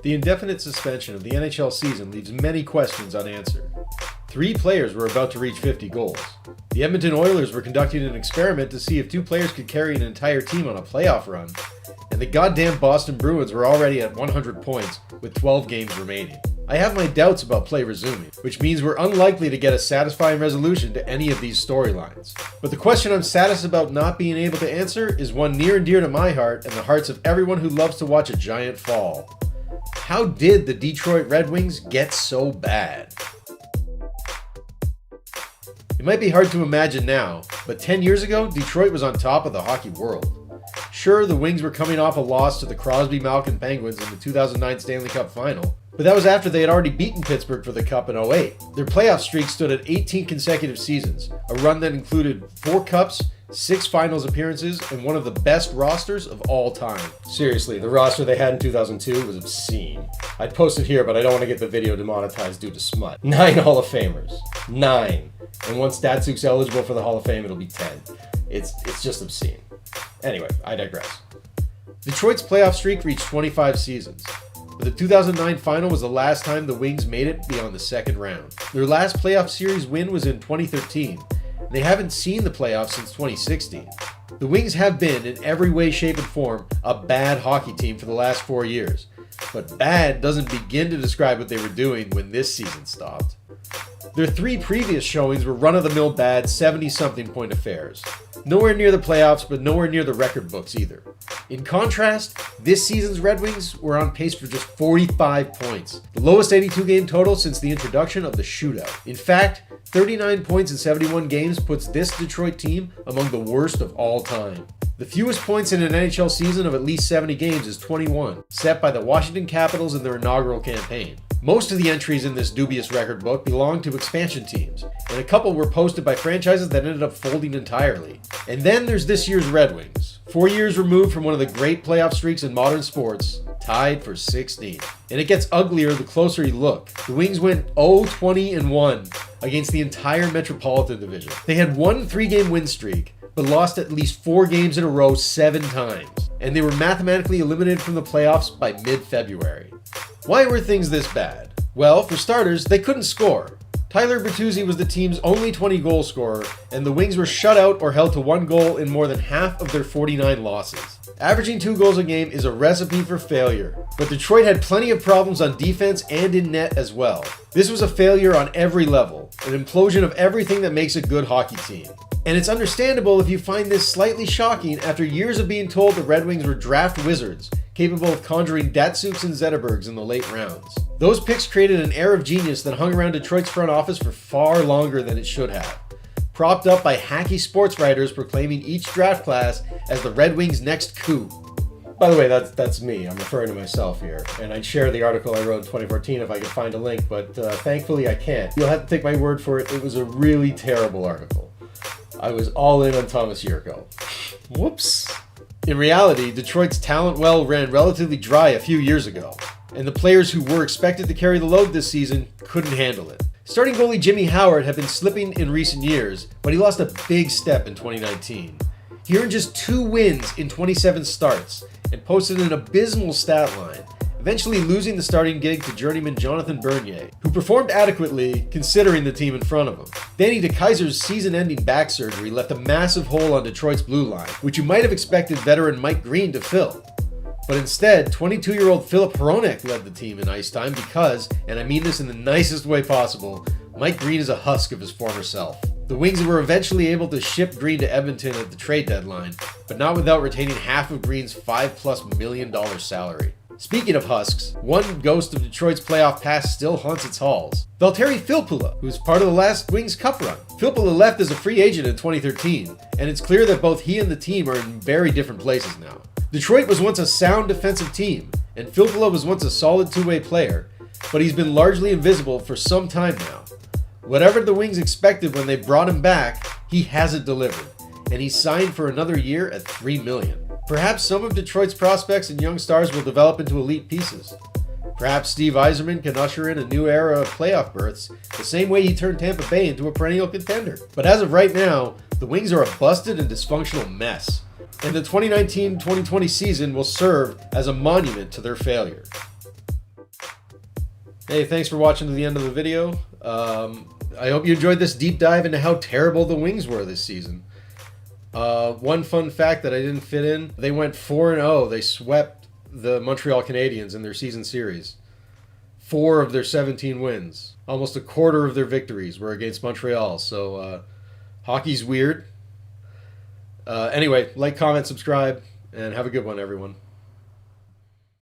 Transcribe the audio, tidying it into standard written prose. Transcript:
The indefinite suspension of the NHL season leaves many questions unanswered. 3 players were about to reach 50 goals. The Edmonton Oilers were conducting an experiment to see if 2 players could carry an entire team on a playoff run. And the goddamn Boston Bruins were already at 100 points with 12 games remaining. I have my doubts about play resuming, which means we're unlikely to get a satisfying resolution to any of these storylines. But the question I'm saddest about not being able to answer is one near and dear to my heart and the hearts of everyone who loves to watch a giant fall. How did the Detroit Red Wings get so bad? It might be hard to imagine now, but 10 years ago, Detroit was on top of the hockey world. Sure, the Wings were coming off a loss to the Crosby-Malkin Penguins in the 2009 Stanley Cup Final, but that was after they had already beaten Pittsburgh for the Cup in 2008. Their playoff streak stood at 18 consecutive seasons, a run that included 4 Cups, 6 Finals appearances, and one of the best rosters of all time. Seriously, the roster they had in 2002 was obscene. I'd post it here, but I don't want to get the video demonetized due to smut. 9 Hall of Famers. 9. And once Datsuk's eligible for the Hall of Fame, it'll be 10. It's just obscene. Anyway, I digress. Detroit's playoff streak reached 25 seasons, but the 2009 final was the last time the Wings made it beyond the second round. Their last playoff series win was in 2013, and they haven't seen the playoffs since 2016. The Wings have been, in every way, shape, and form, a bad hockey team for the last 4 years, but bad doesn't begin to describe what they were doing when this season stopped. Their 3 previous showings were run-of-the-mill bad 70-something point affairs. Nowhere near the playoffs, but nowhere near the record books either. In contrast, this season's Red Wings were on pace for just 45 points, the lowest 82-game total since the introduction of the shootout. In fact, 39 points in 71 games puts this Detroit team among the worst of all time. The fewest points in an NHL season of at least 70 games is 21, set by the Washington Capitals in their inaugural campaign. Most of the entries in this dubious record book belong to expansion teams, and a couple were posted by franchises that ended up folding entirely. And then there's this year's Red Wings, 4 years removed from one of the great playoff streaks in modern sports, tied for 16th. And it gets uglier the closer you look. The Wings went 0-20-1 against the entire Metropolitan Division. They had one 3-game win streak, but lost at least 4 games in a row 7 times. And they were mathematically eliminated from the playoffs by mid-February. Why were things this bad? Well, for starters, they couldn't score. Tyler Bertuzzi was the team's only 20-goal scorer, and the Wings were shut out or held to 1 goal in more than half of their 49 losses. Averaging 2 goals a game is a recipe for failure, but Detroit had plenty of problems on defense and in net as well. This was a failure on every level, an implosion of everything that makes a good hockey team. And it's understandable if you find this slightly shocking after years of being told the Red Wings were draft wizards, capable of conjuring Datsuks and Zetterbergs in the late rounds. Those picks created an air of genius that hung around Detroit's front office for far longer than it should have, propped up by hacky sports writers proclaiming each draft class as the Red Wings' next coup. By the way, that's me. I'm referring to myself here. And I'd share the article I wrote in 2014 if I could find a link, but thankfully I can't. You'll have to take my word for it. It was a really terrible article. I was all in on Thomas Yurko. Whoops. In reality, Detroit's talent well ran relatively dry a few years ago, and the players who were expected to carry the load this season couldn't handle it. Starting goalie Jimmy Howard had been slipping in recent years, but he lost a big step in 2019. He earned just 2 wins in 27 starts and posted an abysmal stat line, eventually losing the starting gig to journeyman Jonathan Bernier, who performed adequately considering the team in front of him. Danny DeKeyser's season-ending back surgery left a massive hole on Detroit's blue line, which you might have expected veteran Mike Green to fill. But instead, 22-year-old Filip Hronek led the team in ice time because, and I mean this in the nicest way possible, Mike Green is a husk of his former self. The Wings were eventually able to ship Green to Edmonton at the trade deadline, but not without retaining half of Green's $5+ million salary. Speaking of husks, one ghost of Detroit's playoff past still haunts its halls. Valtteri Filppula, who's part of the last Wings Cup run. Filppula left as a free agent in 2013, and it's clear that both he and the team are in very different places now. Detroit was once a sound defensive team, and Filppula was once a solid 2-way player, but he's been largely invisible for some time now. Whatever the Wings expected when they brought him back, he hasn't delivered, and he's signed for another year at $3 million. Perhaps some of Detroit's prospects and young stars will develop into elite pieces. Perhaps Steve Yzerman can usher in a new era of playoff berths, the same way he turned Tampa Bay into a perennial contender. But as of right now, the Wings are a busted and dysfunctional mess, and the 2019-2020 season will serve as a monument to their failure. Hey, thanks for watching to the end of the video. I hope you enjoyed this deep dive into how terrible the Wings were this season. One fun fact that I didn't fit in, they went 4-0. They swept the Montreal Canadiens in their season series. 4 of their 17 wins. Almost a quarter of their victories were against Montreal. So hockey's weird. Anyway, like, comment, subscribe, and have a good one, everyone.